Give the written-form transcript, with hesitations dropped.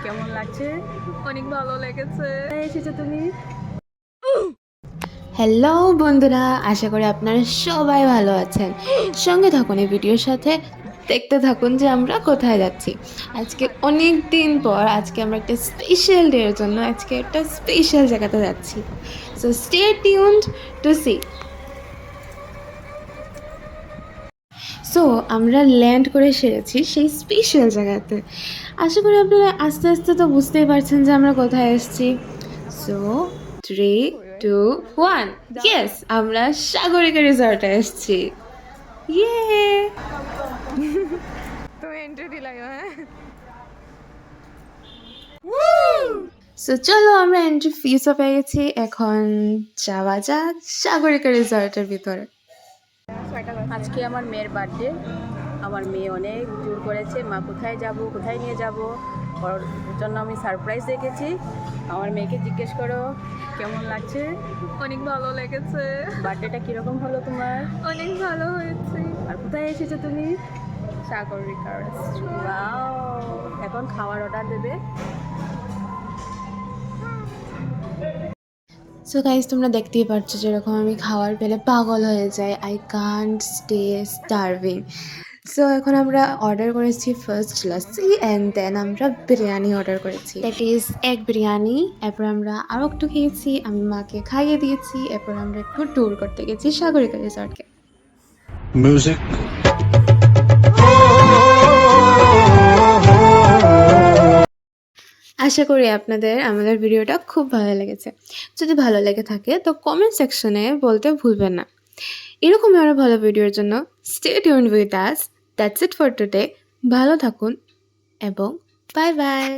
কেমন লাগছে? অনেক ভালো লেগেছে। এসেছো তুমি? হ্যালো বন্ধুরা, আশা করি আপনারা সবাই ভালো আছেন। সঙ্গে থাকুন এই ভিডিওর সাথে, দেখতে থাকুন যে আমরা কোথায় যাচ্ছি। আজকে অনেক দিন পর আজকে আমরা একটা স্পেশাল ডে এর জন্য আজকে একটা স্পেশাল জায়গাতে যাচ্ছি। So stay tuned to see. So আমরা ল্যান্ড করে সেরেছি সেই স্পেশাল জায়গাতে। আশা করি আপনারা আস্তে আস্তে তো বুঝতেই পারছেন যে আমরা কোথায় এসেছি। সো 3, 2, 1, ইয়েস, আমরা সাগরিকা রিসর্টে এসেছি। ইয়ে! তুমি এন্ট্রি দিলাই হ্যাঁ? সো চলো, আমরা এন্ট্রি ফিসও পেয়ে গেছি। এখন যাওয়া যাক সাগরিকা রিসর্টের ভিতরে। আজকে আমার মেয়ের বার্থডে। আমার মেয়ে অনেক জোর করেছে, মা কোথায় যাব, কোথায় নিয়ে যাব। ওর জন্য আমি সারপ্রাইজ রেখেছি। আমার মেয়েকে জিজ্ঞেস করো কেমন লাগছে? অনেক ভালো লেগেছে, বার্থডেটা কীরকম হলো তোমার? অনেক ভালো হয়েছে। আর কোথায় এসেছো তুমি? সাগরিকা রেস্টুরেন্ট। ওয়াও! এখন খাওয়ার অর্ডার দেবে। সো গাইজ, তোমরা দেখতেই পাচ্ছ যেরকম আমি খাওয়ার পেলে পাগল হয়ে যাই। I can't stay starving. So এখন আমরা অর্ডার করেছি ফার্স্ট লাচ্ছি অ্যান্ড দেন আমরা বিরিয়ানি অর্ডার করেছি, দ্যাট ইজ এগ বিরিয়ানি। এরপর আমরা আরও একটু খেয়েছি, আমি মাকে খাইয়ে দিয়েছি। এরপর আমরা একটু ট্যুর করতে গেছি সাগরিকা রিসর্টকে। Music. আশা করি আপনাদের আমাদের ভিডিওটা খুব ভালো লেগেছে। যদি ভালো লেগে থাকে তো কমেন্ট সেকশনে বলতে ভুলবেন না। এরকমই আরও ভালো ভিডিওর জন্য stay tuned with us. That's it for today. ভালো থাকুন এবং বাই বাই।